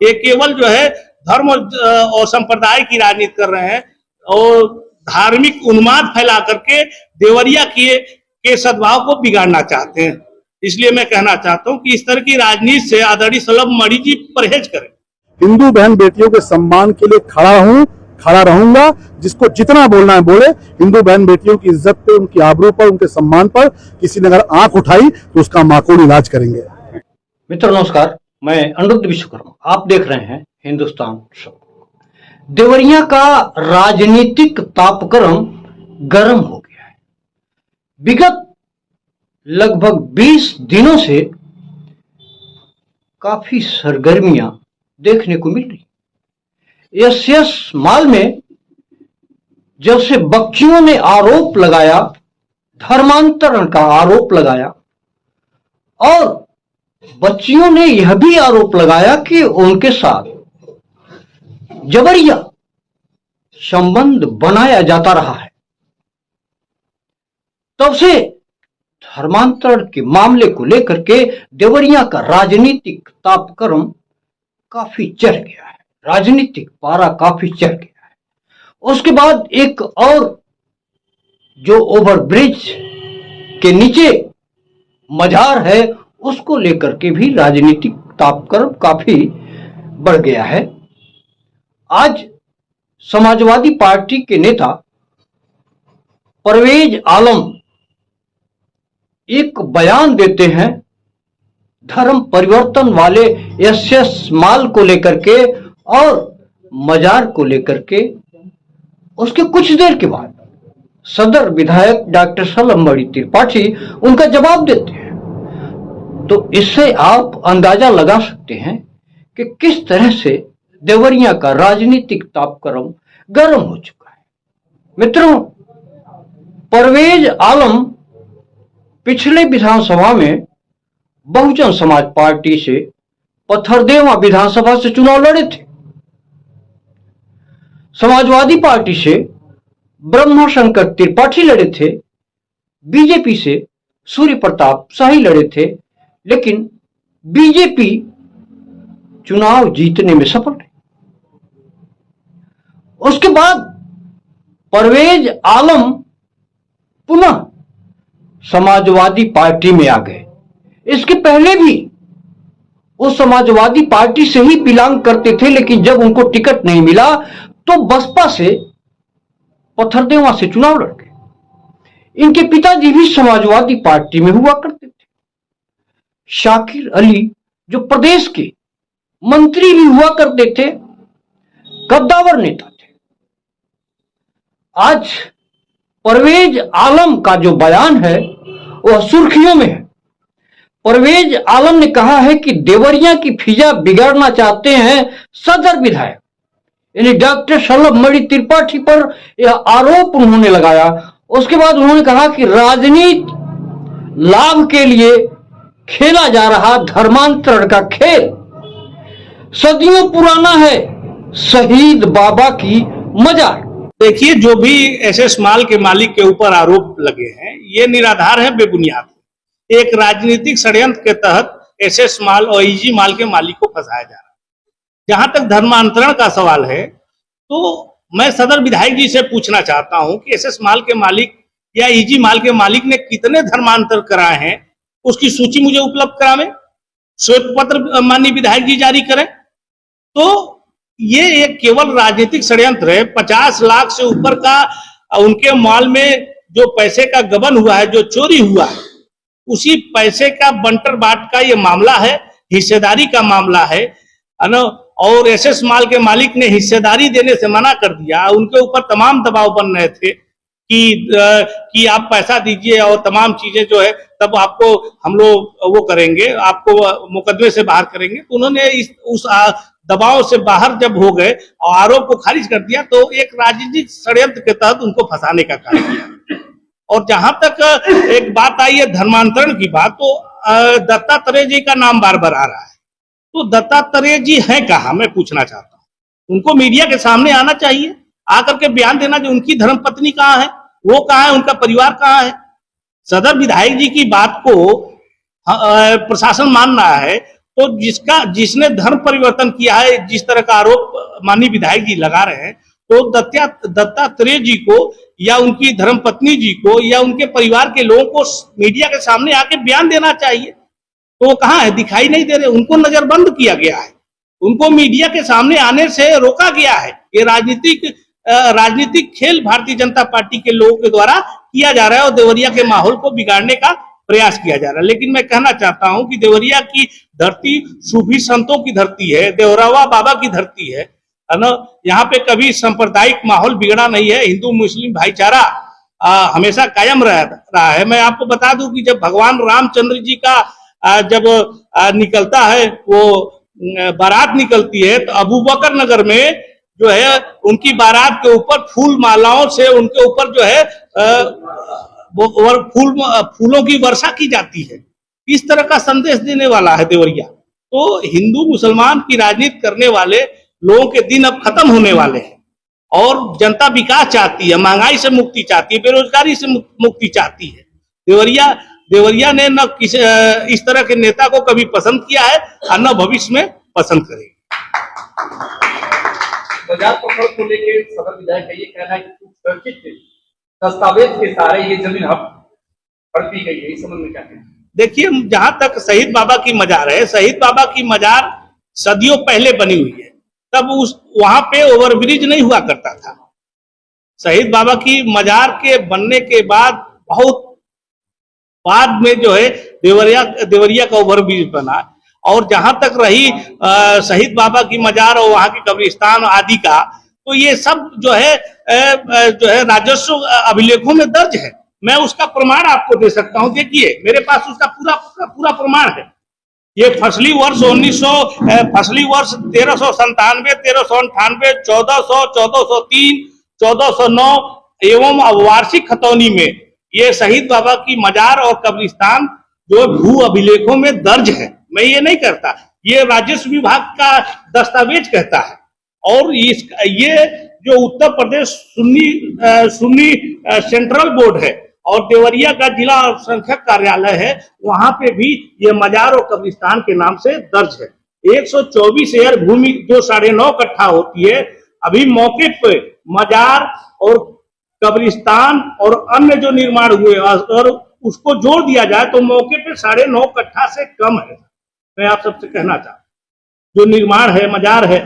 ये केवल जो है धर्म और संप्रदाय की राजनीति कर रहे हैं और धार्मिक उन्माद फैला करके देवरिया के सद्भाव को बिगाड़ना चाहते हैं। इसलिए मैं कहना चाहता हूं कि इस तरह की राजनीति से आदरणीय सलभ मणि जी परहेज करें। हिंदू बहन बेटियों के सम्मान के लिए खड़ा हूं, खड़ा रहूंगा। जिसको जितना बोलना है बोले। हिंदू बहन बेटियों की इज्जत पे, उनकी आबरू पर, उनके सम्मान पर किसी ने अगर आंख उठाई तो उसका माकूल इलाज करेंगे। मित्रों नमस्कार, मैं अनिरुद्ध विश्वकर्मा, आप देख रहे हैं हिंदुस्तान शो। देवरिया का राजनीतिक तापक्रम गर्म हो गया है। विगत लगभग 20 दिनों से काफी सरगर्मियां देखने को मिल रही। एसएस माल में जब से बच्चियों ने आरोप लगाया, धर्मांतरण का आरोप लगाया, और बच्चियों ने यह भी आरोप लगाया कि उनके साथ जबरिया संबंध बनाया जाता रहा है, तब से धर्मांतरण के मामले को लेकर के देवरिया का राजनीतिक तापक्रम काफी चढ़ गया है, राजनीतिक पारा काफी चढ़ गया है। उसके बाद एक और जो ओवरब्रिज के नीचे मजार है, उसको लेकर के भी राजनीतिक तापक्रम काफी बढ़ गया है। आज समाजवादी पार्टी के नेता परवेज आलम एक बयान देते हैं धर्म परिवर्तन वाले एसएस माल को लेकर के और मजार को लेकर के। उसके कुछ देर के बाद सदर विधायक डॉक्टर सलभ मणि त्रिपाठी उनका जवाब देते हैं। तो इससे आप अंदाजा लगा सकते हैं कि किस तरह से देवरिया का राजनीतिक तापक्रम गर्म हो चुका है। मित्रों, परवेज आलम पिछले विधानसभा में बहुजन समाज पार्टी से पथरदेवा विधानसभा से चुनाव लड़े थे। समाजवादी पार्टी से ब्रह्माशंकर त्रिपाठी लड़े थे। बीजेपी से सूर्य प्रताप शाही लड़े थे, लेकिन बीजेपी चुनाव जीतने में सफल रही। उसके बाद परवेज आलम पुनः समाजवादी पार्टी में आ गए। इसके पहले भी वो समाजवादी पार्टी से ही बिलोंग करते थे, लेकिन जब उनको टिकट नहीं मिला तो बसपा से पथरदेवा से चुनाव लड़ गए। इनके पिताजी भी समाजवादी पार्टी में हुआ करते थे। शाकिर अली जो प्रदेश के मंत्री भी हुआ करते थे, कद्दावर नेता थे। आज परवेज आलम का जो बयान है वह सुर्खियों में है। परवेज आलम ने कहा है कि देवरिया की फिजा बिगाड़ना चाहते हैं सदर विधायक, यानी डॉक्टर सलभ मणि त्रिपाठी पर यह आरोप उन्होंने लगाया। उसके बाद उन्होंने कहा कि राजनीति लाभ के लिए खेला जा रहा धर्मांतरण का खेल सदियों पुराना है। शहीद बाबा की मजार। देखिए, जो भी एसएस माल के मालिक के ऊपर आरोप लगे हैं ये निराधार है, बेबुनियाद है। एक राजनीतिक षड्यंत्र के तहत एसएस माल और ईजी माल के मालिक को फंसाया जा रहा है। जहां तक धर्मांतरण का सवाल है तो मैं सदर विधायक जी से पूछना चाहता हूं कि एसएस माल के मालिक या ईजी माल के मालिक ने कितने धर्मांतर कराए हैं, उसकी सूची मुझे उपलब्ध करावें, श्वेत पत्र माननीय विधायक जी जारी करें। तो ये एक केवल राजनीतिक षड्यंत्र है। 50 लाख से ऊपर का उनके माल में जो पैसे का गबन हुआ है, जो चोरी हुआ है, उसी पैसे का बंटर बाट का ये मामला है, हिस्सेदारी का मामला है ना। और एसएस माल के मालिक ने हिस्सेदारी देने से मना कर दिया। उनके ऊपर तमाम दबाव बन रहे थे कि आप पैसा दीजिए और तमाम चीजें जो है तब आपको हम लोग वो करेंगे, आपको मुकदमे से बाहर करेंगे। तो उन्होंने उस दबाव से बाहर जब हो गए और आरोप को खारिज कर दिया, तो एक राजनीतिक षड्यंत्र के तहत उनको फंसाने का कार्य किया। और जहां तक एक बात आई है धर्मांतरण की बात, तो दत्तात्रेय जी का नाम बार बार आ रहा है। तो दत्तात्रेय जी हैं कहाँ, मैं पूछना चाहता हूँ। उनको मीडिया के सामने आना चाहिए, आकर के बयान देना कि उनकी धर्मपत्नी कहाँ है, वो कहाँ है, उनका परिवार कहाँ है। सदर विधायक जी की बात को प्रशासन मान रहा है तो जिसने धर्म परिवर्तन किया है, जिस तरह का आरोप माननीय विधायक जी लगा रहे हैं, तो दत्तात्रेय जी को या उनकी धर्मपत्नी जी को या उनके परिवार के लोगों को मीडिया के सामने आके बयान देना चाहिए। तो वो कहाँ है, दिखाई नहीं दे रहे, उनको नजरबंद किया गया है, उनको मीडिया के सामने आने से रोका गया है। ये राजनीतिक खेल भारतीय जनता पार्टी के लोगों के द्वारा किया जा रहा है और देवरिया के माहौल को बिगाड़ने का प्रयास किया जा रहा है। लेकिन मैं कहना चाहता हूं कि देवरिया की धरती सूफी संतों की धरती है, देवरावा बाबा की धरती है ना। यहाँ पे कभी सांप्रदायिक माहौल बिगड़ा नहीं है, हिंदू मुस्लिम भाईचारा हमेशा कायम रहा है। मैं आपको बता दूं कि जब भगवान रामचंद्र जी का जब निकलता है, वो बारात निकलती है, तो अबू बकर नगर में जो है उनकी बारात के ऊपर फूल मालाओं से उनके ऊपर जो है फूलों की वर्षा की जाती है। इस तरह का संदेश देने वाला है देवरिया। तो हिंदू मुसलमान की राजनीति करने वाले लोगों के दिन अब खत्म होने वाले हैं और जनता विकास चाहती है, महंगाई से मुक्ति चाहती है, बेरोजगारी से मुक्ति चाहती है। देवरिया ने न इस तरह के नेता को कभी पसंद किया है और न भविष्य में पसंद करेगी। बाजार पकड़ को लेकर सदर विधायक का ये कहना है कि सुरक्षित दस्तावेज के सारे ये जमीन अब हड़पी गई है, इस संबंध में क्या कहना है? देखिए, जहां तक शहीद बाबा की मजार है, शहीद बाबा की मजार सदियों पहले बनी हुई है, तब वहां पे ओवरब्रिज नहीं हुआ करता था। शहीद बाबा की मजार के बनने के बाद बहुत बाद में जो है देवरिया का ओवरब्रिज बना। और जहां तक रही शहीद बाबा की मजार और वहां के कब्रिस्तान आदि का, तो ये सब जो है राजस्व अभिलेखों में दर्ज है। मैं उसका प्रमाण आपको दे सकता हूं, देखिए मेरे पास उसका पूरा प्रमाण है। ये फसली वर्ष 1397, 1398, 1400, 1403, 1409 एवं वार्षिक खतौनी में ये शहीद बाबा की मजार और कब्रिस्तान जो भू अभिलेखों में दर्ज है। मैं ये नहीं करता, ये राजस्व विभाग का दस्तावेज कहता है। और ये जो उत्तर प्रदेश सुन्नी सेंट्रल बोर्ड है और देवरिया का जिला अल्पसंख्यक कार्यालय है, वहां पे भी ये मजार और कब्रिस्तान के नाम से दर्ज है। 124 एकड़ भूमि जो 9.5 कट्ठा होती है, अभी मौके पे मजार और कब्रिस्तान और अन्य जो निर्माण हुए और उसको जोड़ दिया जाए तो मौके पे 9.5 कट्ठा से कम है। मैं आप सबसे कहना चाहता हूं, जो निर्माण है, मजार है,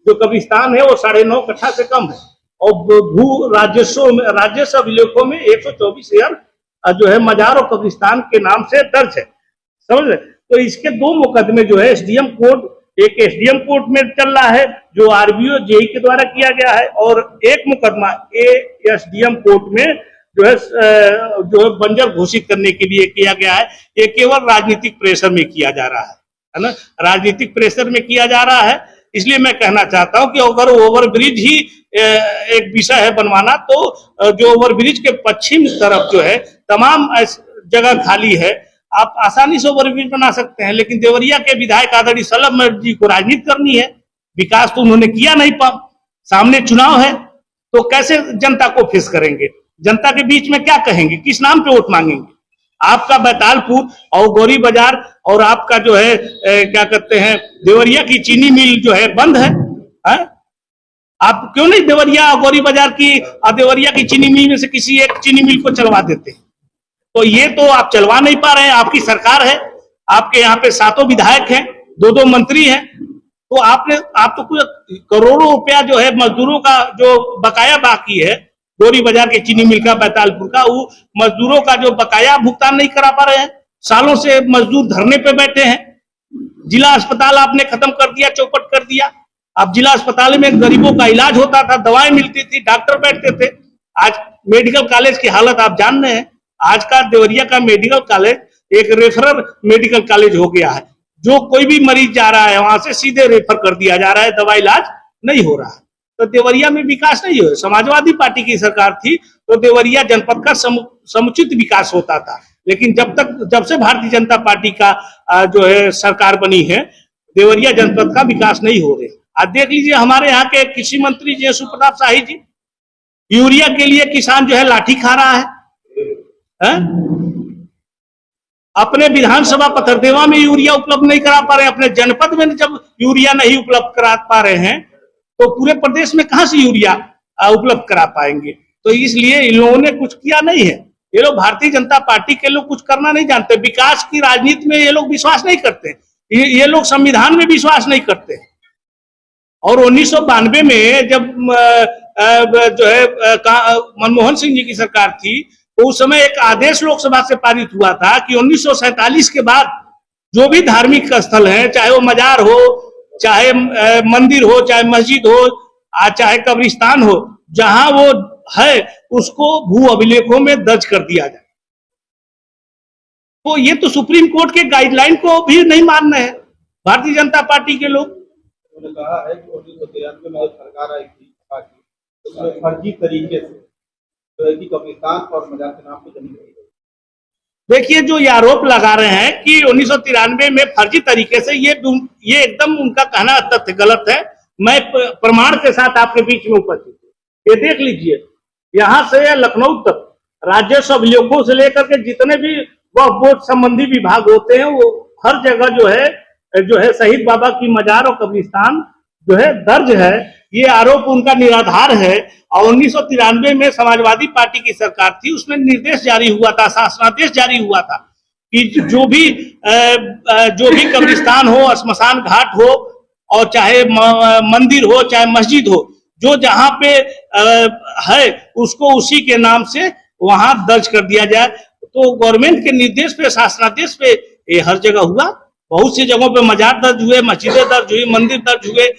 जो कब्रिस्तान है, वो 9.5 कट्ठा से कम है। और भू राजस्व अभिलेखों में 124 एकड़ जो है मजार और कब्रिस्तान के नाम से दर्ज है, समझ रहे। तो इसके 2 मुकदमे जो है एसडीएम कोर्ट, एक एसडीएम कोर्ट में चल रहा है जो आरबीओ जेई के द्वारा किया गया है, और एक मुकदमा एसडीएम कोर्ट में जो है बंजर घोषित करने के लिए किया गया है। ये केवल राजनीतिक प्रेशर में किया जा रहा है ना, राजनीतिक प्रेशर में किया जा रहा है। इसलिए मैं कहना चाहता हूं कि अगर ओवरब्रिज ही एक विषय है बनवाना, तो जो ओवरब्रिज के पश्चिम तरफ जो है तमाम जगह खाली है, आप आसानी से ओवरब्रिज बना सकते हैं। लेकिन देवरिया के विधायक आदरणीय सलभ जी को राजनीति करनी है, विकास तो उन्होंने किया नहीं। सामने चुनाव है तो कैसे जनता को फेस करेंगे, जनता के बीच में क्या कहेंगे, किस नाम पे वोट मांगेंगे? आपका बैतालपुर और गौरी बाजार और आपका जो है क्या कहते हैं देवरिया की चीनी मिल जो है बंद है। आप क्यों नहीं देवरिया और गौरी बाजार की देवरिया की चीनी मिल में से किसी एक चीनी मिल को चलवा देते हैं? तो ये तो आप चलवा नहीं पा रहे हैं, आपकी सरकार है, आपके यहाँ पे 7 विधायक हैं, 2 मंत्री हैं, तो आप तो कुछ करोड़ों रुपया जो है मजदूरों का जो बकाया बाकी है, गौरी बाजार के चीनी मिल का, बैतालपुर का, वो मजदूरों का जो बकाया भुगतान नहीं करा पा रहे हैं। सालों से मजदूर धरने पे बैठे हैं। जिला अस्पताल आपने खत्म कर दिया, चौपट कर दिया। अब जिला अस्पताल में गरीबों का इलाज होता था, दवाएं मिलती थी, डॉक्टर बैठते थे। आज मेडिकल कॉलेज की हालत आप जान रहे हैं। आज का देवरिया का मेडिकल कॉलेज एक रेफरल मेडिकल कॉलेज हो गया है। जो कोई भी मरीज जा रहा है वहां से सीधे रेफर कर दिया जा रहा है, दवा इलाज नहीं हो रहा है। तो देवरिया में विकास नहीं हुआ। समाजवादी पार्टी की सरकार थी तो देवरिया जनपद का समुचित विकास होता था। लेकिन जब से भारतीय जनता पार्टी का जो है सरकार बनी है, देवरिया जनपद का विकास नहीं हो रहा। आज देख लीजिए हमारे यहाँ के कृषि मंत्री जी सुप्रताप शाही जी, यूरिया के लिए किसान जो है लाठी खा रहा है? अपने विधानसभा पथरदेवा में यूरिया उपलब्ध नहीं करा पा रहे हैं, अपने जनपद में जब यूरिया नहीं उपलब्ध करा पा रहे हैं तो पूरे प्रदेश में कहां से यूरिया उपलब्ध करा पाएंगे। तो इसलिए इन लोगों ने कुछ किया नहीं है। ये लोग भारतीय जनता पार्टी के लोग कुछ करना नहीं जानते, विकास की राजनीति में ये लोग विश्वास नहीं करते, ये लोग संविधान में विश्वास नहीं करते। और 1992 में जब जो है मनमोहन सिंह जी की सरकार थी तो उस समय एक आदेश लोकसभा से पारित हुआ था कि 1947 के बाद जो भी धार्मिक स्थल हैं, चाहे वो मजार हो, चाहे मंदिर हो, चाहे मस्जिद हो, चाहे कब्रिस्तान हो, जहां वो है उसको भू अभिलेखों में दर्ज कर दिया जाए। तो ये तो सुप्रीम कोर्ट के गाइडलाइन को भी नहीं मान रहे हैं भारतीय जनता पार्टी के लोग। उन्होंने कहा है कि 1993 में सरकार आई थी उसमें फर्जी तरीके से की कब्रिस्तान और मजार के नाम पे जमीन। देखिए, जो ये आरोप लगा रहे हैं कि 1993 में फर्जी तरीके से, ये एकदम उनका कहना तथ्य गलत है। मैं प्रमाण के साथ आपके बीच में उपस्थित हूँ, ये देख लीजिए। यहाँ से लखनऊ तक राजस्व अभिलेखों से लेकर के जितने भी वक्फ बोर्ड संबंधी विभाग होते हैं वो हर जगह जो है शहीद बाबा की मजार और कब्रिस्तान जो है दर्ज है। ये आरोप उनका निराधार है। और 1993 में समाजवादी पार्टी की सरकार थी, उसमें निर्देश जारी हुआ था, शासनादेश जारी हुआ था कि जो भी कब्रिस्तान हो, श्मशान घाट हो और चाहे मंदिर हो, चाहे मस्जिद हो, जो जहां पे है उसको उसी के नाम से वहां दर्ज कर दिया जाए। तो गवर्नमेंट के निर्देश पे, शासनादेश पे ये हर जगह हुआ। बहुत सी जगहों पे मजार दर्ज हुए, मस्जिदें दर्ज हुई, मंदिर दर्ज हुए,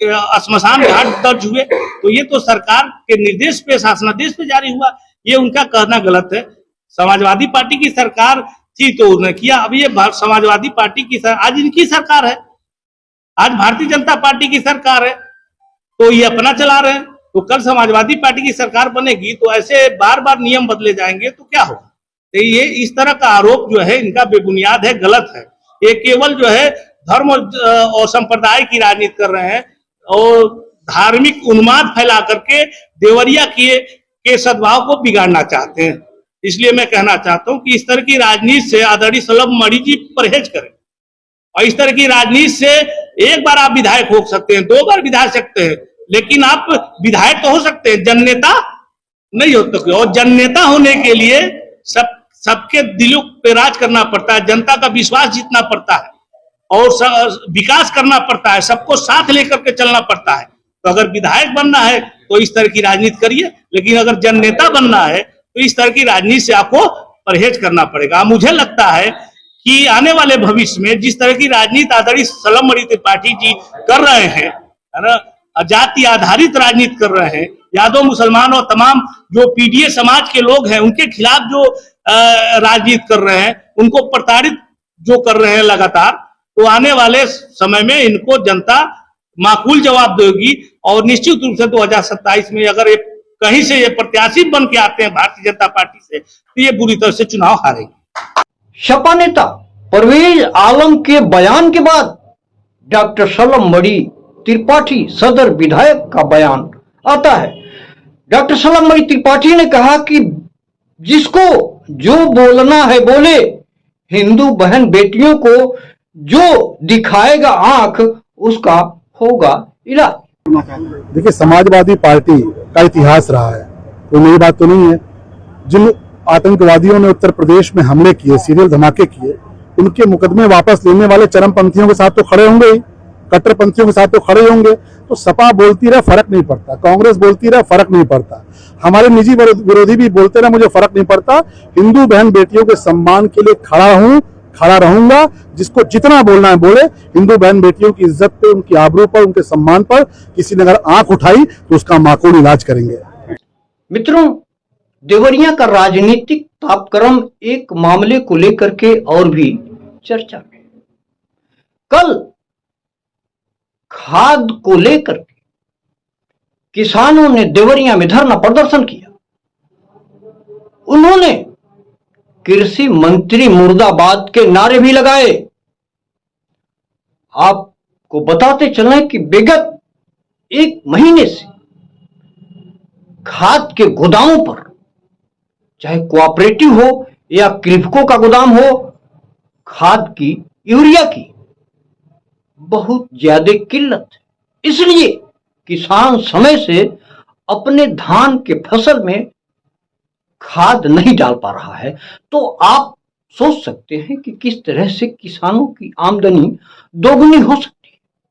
श्मशान घाट दर्ज हुए। तो ये तो सरकार के निर्देश पे, शासनादेश पे जारी हुआ। ये उनका कहना गलत है। समाजवादी पार्टी की सरकार थी तो उन्होंने किया। अभी ये समाजवादी पार्टी की आज इनकी सरकार है, आज भारतीय जनता पार्टी की सरकार है, तो ये अपना चला रहे हैं। तो कल समाजवादी पार्टी की सरकार बनेगी तो ऐसे बार बार नियम बदले जाएंगे तो क्या होगा। तो ये इस तरह का आरोप जो है इनका बेबुनियाद है, गलत है। ये केवल जो है धर्म और संप्रदाय की राजनीति कर रहे हैं और धार्मिक उन्माद फैला करके देवरिया के सद्भाव को बिगाड़ना चाहते हैं। इसलिए मैं कहना चाहता हूं कि इस तरह की राजनीति से आदरणीय सलम मणि जी परहेज करें। और इस तरह की राजनीति से एक बार आप विधायक हो सकते हैं, 2 बार विधायक सकते हैं, लेकिन आप विधायक तो हो सकते हैं, जननेता नहीं हो सकते। और जननेता होने के लिए सबके दिलों पे राज करना पड़ता है, जनता का विश्वास जीतना पड़ता है और विकास करना पड़ता है, सबको साथ लेकर के चलना पड़ता है। तो अगर विधायक बनना है तो इस तरह की राजनीति करिए, लेकिन अगर जननेता बनना है तो इस तरह की राजनीति से आपको परहेज करना पड़ेगा। मुझे लगता है कि आने वाले भविष्य में जिस तरह की राजनीति आदरणीय सलम मणि त्रिपाठी जी कर रहे हैं, है ना, जाति आधारित राजनीति कर रहे हैं, यादव मुसलमान और तमाम जो पीडीए समाज के लोग हैं उनके खिलाफ जो राजनीति कर रहे हैं, उनको प्रताड़ित जो कर रहे हैं लगातार, तो आने वाले समय में इनको जनता माकूल जवाब देगी। और निश्चित रूप से 2027 में अगर कहीं से ये प्रत्याशी बन के आते हैं भारतीय जनता पार्टी से तो ये बुरी तरह से चुनाव हारेगी। सपा नेता परवेज आलम के बयान के बाद डॉक्टर सलम मणि त्रिपाठी सदर विधायक का बयान आता है। डॉक्टर सलम मणि त्रिपाठी ने कहा कि जिसको जो बोलना है बोले, हिंदू बहन बेटियों को जो दिखाएगा आंख उसका होगा इलाज। देखिए, समाजवादी पार्टी का इतिहास रहा है, तो नई बात तो नहीं है। जिन आतंकवादियों ने उत्तर प्रदेश में हमले किए, सीरियल धमाके किए, उनके मुकदमे वापस लेने वाले चरमपंथियों के साथ तो खड़े होंगे ही, कट्टरपंथियों के साथ तो खड़े होंगे। तो सपा बोलती रहे, फर्क नहीं पड़ता, कांग्रेस बोलती रहे, फर्क नहीं पड़ता, हमारे निजी विरोधी भी बोलते रहे, मुझे फर्क नहीं पड़ता। हिंदू बहन बेटियों के सम्मान के लिए खड़ा हूं, खड़ा रहूंगा। जिसको जितना बोलना है बोले। हिंदू बहन बेटियों की इज्जत पे, उनकी आबरू पर, उनके सम्मान पर किसी ने अगर आंख उठाई तो उसका माकूल इलाज करेंगे। मित्रों, देवरिया का राजनीतिक तापक्रम एक मामले को लेकर के और भी चर्चा में। कल खाद को लेकर के किसानों ने देवरिया में धरना प्रदर्शन किया। उन्होंने कृषि मंत्री मुर्दाबाद के नारे भी लगाए। आपको बताते चलें कि विगत 1 महीने से खाद के गोदामों पर, चाहे कोऑपरेटिव हो या क्रिप्को का गोदाम हो खाद की, यूरिया की बहुत ज्यादा किल्लत है। इसलिए किसान समय से अपने धान के फसल में खाद नहीं डाल पा रहा है। तो आप सोच सकते हैं कि किस तरह से किसानों की आमदनी दोगुनी हो सकती है।